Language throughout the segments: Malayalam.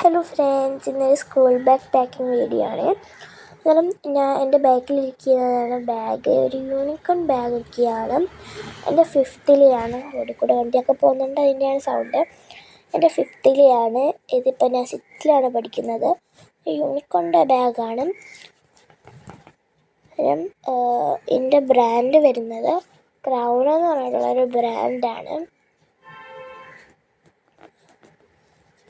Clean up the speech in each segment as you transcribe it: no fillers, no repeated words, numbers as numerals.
ഹലോ ഫ്രണ്ട്സ്, ഇന്നൊരു സ്കൂൾ ബാഗ് പാക്കിംഗ് വീഡിയോ ആണ്. കാരണം എൻ്റെ ബാഗിലിരിക്കുന്നതാണ് ബാഗ്, ഒരു യൂണിക്കോൺ ബാഗൊക്കെയാണ്. എൻ്റെ ഫിഫ്ത്തിലെയാണ്, റോഡിൽ കൂടെ വണ്ടിയൊക്കെ പോകുന്നുണ്ട്, അതിൻ്റെയാണ് സൗണ്ട്. എൻ്റെ ഫിഫ്ത്തിലെയാണ്, ഇതിപ്പോൾ ഞാൻ സിക്സ്ത്തിലാണ് പഠിക്കുന്നത്. യൂണിക്കോണിൻ്റെ ബാഗാണ്. എൻ്റെ ബ്രാൻഡ് വരുന്നത് ക്രൗൺ എന്ന് പറഞ്ഞിട്ടുള്ളൊരു ബ്രാൻഡാണ്.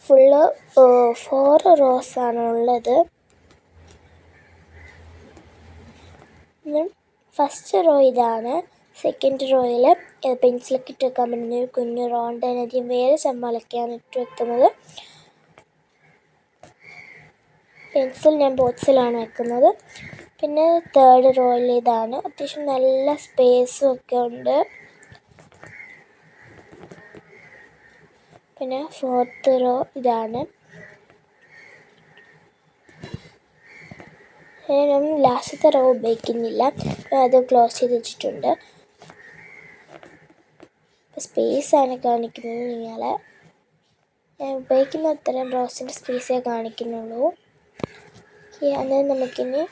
ഫുള്ള് 4 റോസാണ് ഉള്ളത്. ഫസ്റ്റ് റോ ഇതാണ്. സെക്കൻഡ് റോയിൽ പെൻസിലൊക്കെ ഇട്ട് വെക്കാൻ പറ്റുന്ന ഒരു കുഞ്ഞു റോ ഉണ്ട്. അതിനധികം വേറെ സംഭവങ്ങളൊക്കെയാണ് ഇട്ട് വെക്കുന്നത്. പെൻസിൽ ഞാൻ ബോക്സിലാണ് വെക്കുന്നത്. പിന്നെ തേർഡ് റോയിൽ ഇതാണ്. അത്യാവശ്യം നല്ല സ്പേസും ഒക്കെ ഉണ്ട്. പിന്നെ ഫോർത്ത് റോ ഇതാണ്. ഞാൻ ലാസ്റ്റത്തെ റോ ഉപയോഗിക്കുന്നില്ല, അത് ക്ലോസ് ചെയ്ത് വെച്ചിട്ടുണ്ട്. സ്പേസാണ് കാണിക്കുന്നത്. നിങ്ങളെ ഞാൻ ഉപയോഗിക്കുന്ന അത്രയും റോസിൻ്റെ സ്പേസേ കാണിക്കുന്നുള്ളൂ. അന്നേരം നമുക്കിനി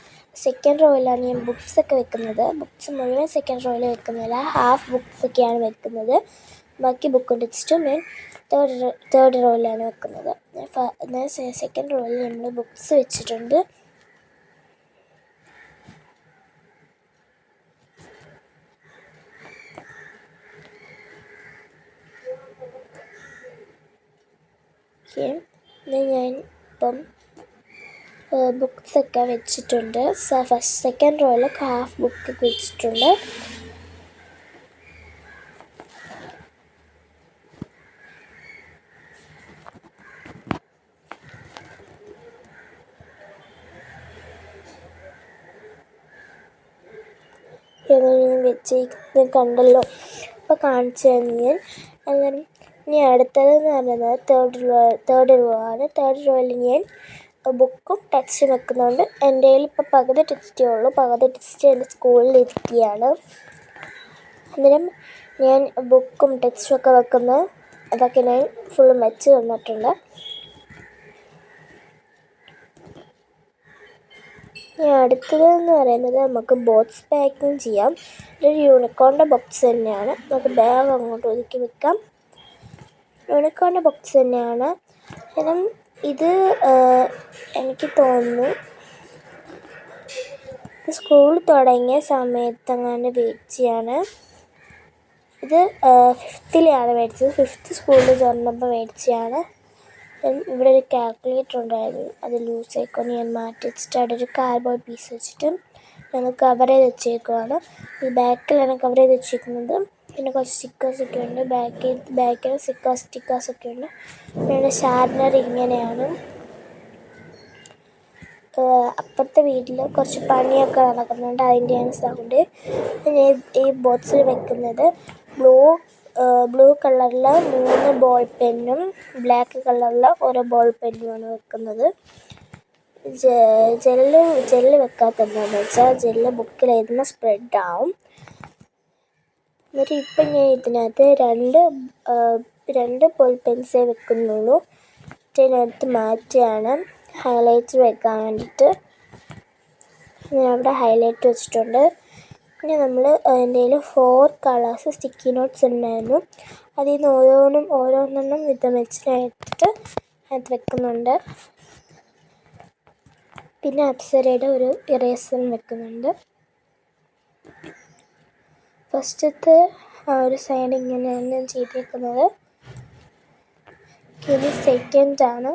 സെക്കൻഡ് റോയിലാണ് ഞാൻ ബുക്സൊക്കെ വെക്കുന്നത്. ബുക്സ് മുഴുവൻ സെക്കൻഡ് റോയിൽ വെക്കുന്നില്ല, ഹാഫ് ബുക്സൊക്കെയാണ് വെക്കുന്നത്. ബാക്കി ബുക്കും ടെക്സ്റ്റും ഞാൻ തേർഡ് റോയിലാണ് വെക്കുന്നത്. സെക്കൻഡ് റോയിൽ നമ്മൾ ബുക്സ് വെച്ചിട്ടുണ്ട്. ഞാൻ ഇപ്പം ബുക്സൊക്കെ വെച്ചിട്ടുണ്ട്. സെക്കൻഡ് റോയിൽ ഹാഫ് ബുക്ക് വെച്ചിട്ടുണ്ട്. വെച്ച് കണ്ടല്ലോ, അപ്പോൾ കാണിച്ചു തന്നു ഞാൻ. അന്നേരം ഇനി അടുത്തതെന്ന് പറയുന്നത് തേർഡ് റോ ആണ്. തേർഡ് റോയിൽ ഞാൻ ബുക്കും ടെക്സ്റ്റും വെക്കുന്നുണ്ട്. എൻ്റെ കയ്യിൽ ഇപ്പോൾ പകുതി ടെക്സ്റ്റേ ഉള്ളൂ. പകുതി ടെക്സ്റ്റ് എൻ്റെ സ്കൂളിലിരിക്കുകയാണ്. അന്നേരം ഞാൻ ബുക്കും ടെക്സ്റ്റും ഒക്കെ വെക്കുന്നത് അതൊക്കെ ഞാൻ ഫുള്ളും വെച്ച് തന്നിട്ടുണ്ട്. അടുത്തതെന്ന് പറയുന്നത് നമുക്ക് ബോക്സ് പാക്കിങ് ചെയ്യാം. ഇതൊരു യൂണിക്കോണിൻ്റെ ബോക്സ് തന്നെയാണ്. നമുക്ക് ബാഗ് അങ്ങോട്ട് ഒതുക്കി വെക്കാം. യൂണിക്കോണിൻ്റെ ബോക്സ് തന്നെയാണ്. കാരണം ഇത് എനിക്ക് തോന്നുന്നു സ്കൂൾ തുടങ്ങിയ സമയത്തെങ്ങാണ്ട് മേടിച്ചതാണ്. ഇത് ഫിഫ്ത്തിലെയാണ് മേടിച്ചത്. ഫിഫ്ത്ത് സ്കൂളിൽ തുറന്നപ്പോൾ മേടിച്ചതാണ്. ഇവിടെ ഒരു കാൽക്കുലേറ്റർ ഉണ്ടായിരുന്നു, അത് ലൂസായിക്കൊണ്ട് ഞാൻ മാറ്റി വെച്ചിട്ട് അവിടെ ഒരു കാർഡ്ബോർഡ് പീസ് വെച്ചിട്ട് ഞങ്ങൾ കവർ ചെയ്ത് വെച്ചേക്കുവാണ്. ഈ ബാക്കിലാണ് കവർ ചെയ്ത് വെച്ചേക്കുന്നത്. പിന്നെ കുറച്ച് സ്റ്റിക്കേഴ്സൊക്കെ ഉണ്ട്. ബാക്കിൽ സ്റ്റിക്കേഴ്സൊക്കെ ഉണ്ട്. പിന്നെ ഷാർപ്നർ ഇങ്ങനെയാണ്. അപ്പുറത്തെ വീട്ടിൽ കുറച്ച് പണിയൊക്കെ നടക്കുന്നുണ്ട്, അതിൻ്റെയാണ് സൗണ്ട്. ഈ ബോക്സിൽ വെക്കുന്നത് ബ്ലൂ കളറിൽ 3 ബോൾ പെന്നും ബ്ലാക്ക് കളറിൽ ഓരോ ബോൾ പെന്നുമാണ് വെക്കുന്നത്. ജെല്ല് വെക്കാത്തതെന്ന് വെച്ചാൽ ജെല്ല് ബുക്കിൽ എഴുതുന്ന സ്പ്രെഡാവും. എന്നിട്ട് ഇപ്പം ഞാൻ ഇതിനകത്ത് രണ്ട് ബോൾ പെൻസേ വെക്കുന്നുള്ളൂ. ഇതിനകത്ത് മാറ്റിയാണ് ഹൈലൈറ്റർ വെക്കാൻ വേണ്ടിയിട്ട്. ഞാൻ അവിടെ ഹൈലൈറ്റ് വെച്ചിട്ടുണ്ട്. പിന്നെ നമ്മൾ എൻ്റെ കയ്യിൽ 4 കളേഴ്സ് സ്റ്റിക്കി നോട്ട്സ് ഉണ്ടായിരുന്നു. അതിൽ നിന്ന് ഓരോന്നെണ്ണം വിധം വെച്ചിട്ട് അത് വെക്കുന്നുണ്ട്. പിന്നെ അപ്സരയുടെ ഒരു ഇറേസറും വെക്കുന്നുണ്ട്. ഫസ്റ്റത്തെ ആ ഒരു സൈഡ് ഇങ്ങനെയാണ് ഞാൻ ചെയ്തേക്കുന്നത്. ഇനി സെക്കൻഡാണ്.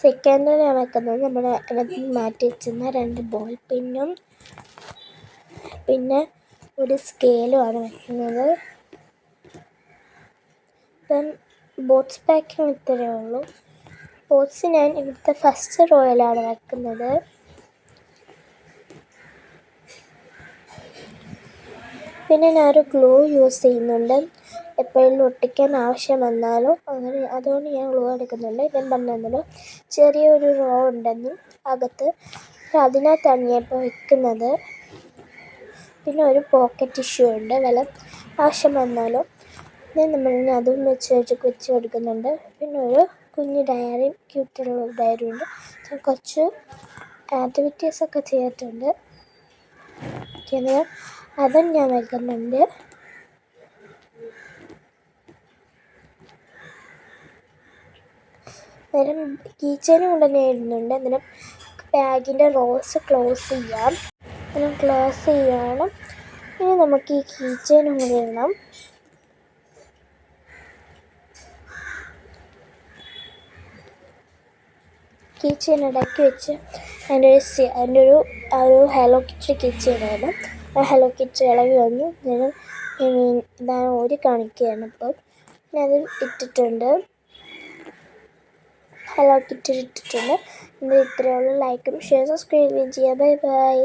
സെക്കൻഡിൽ ഞാൻ വെക്കുന്നത് നമ്മൾ അതിനകത്ത് മാറ്റി വെച്ചിരുന്ന 2 ബോൾ പെന്നും പിന്നെ ഒരു സ്കെയിലുമാണ് വെക്കുന്നത്. ഇപ്പം ബോക്സ് പാക്കിങ് ഇത്രയേ ഉള്ളൂ. ബോക്സ് ഞാൻ ഇവിടുത്തെ ഫസ്റ്റ് റോയിലാണ് വെക്കുന്നത്. പിന്നെ ഞാനൊരു ഗ്ലൂ യൂസ് ചെയ്യുന്നുണ്ട്, എപ്പോഴെങ്കിലും ഒട്ടിക്കാൻ ആവശ്യം വന്നാലോ അതുകൊണ്ട് ഞാൻ ഗ്ലൂ എടുക്കുന്നുണ്ട്. ഞാൻ പറഞ്ഞല്ലോ ചെറിയൊരു റോ ഉണ്ടെന്നും അകത്ത്, അതിനകത്താണ് ഞാൻ ഇപ്പോൾ വെക്കുന്നത്. പിന്നെ ഒരു പോക്കറ്റ് ടിഷ്യൂ ഉണ്ട്, വല്ല ആവശ്യം വന്നാലോ ഞാൻ അതും വെച്ച് കൊടുക്കുന്നുണ്ട്. പിന്നെ ഒരു കുഞ്ഞ് ഡയറി, ക്യൂട്ടുള്ള ഡയറി ഉണ്ട്. കുറച്ച് ആക്ടിവിറ്റീസൊക്കെ ചെയ്തിട്ടുണ്ട്. അതും ഞാൻ വെക്കുന്നുണ്ട്. അന്നേരം കീ ചെയിനും കൊണ്ട് തന്നെ ഇടുന്നുണ്ട്. അന്നേരം ബാഗിൻ്റെ റോസ് ക്ലോസ് ചെയ്യാം. അന്നേരം ക്ലോസ് ചെയ്യണം. ഇനി നമുക്ക് ഈ കീ ചെയിനും കൂടി ഇടണം. കീ ചെയിൻ ഇടയ്ക്ക് വെച്ച് അതിൻ്റെ ഒരു ഹലോ കിറ്റി കീ ചെയിനാണ്. ആ ഹലോ കിറ്റി ഇളകി വന്നു. ഇതാണ് ഒരു കാണിക്കുകയാണ്. ഇപ്പോൾ ഞാനത് ഇട്ടിട്ടുണ്ട്. ഹലോ കിറ്റി ഇട്ടിട്ടുണ്ട്. ഇത്രയേ ഉള്ളൂ. ലൈക്കും ഷെയർ സബ്സ്ക്രൈബ് ചെയ്യുക. Bye bye.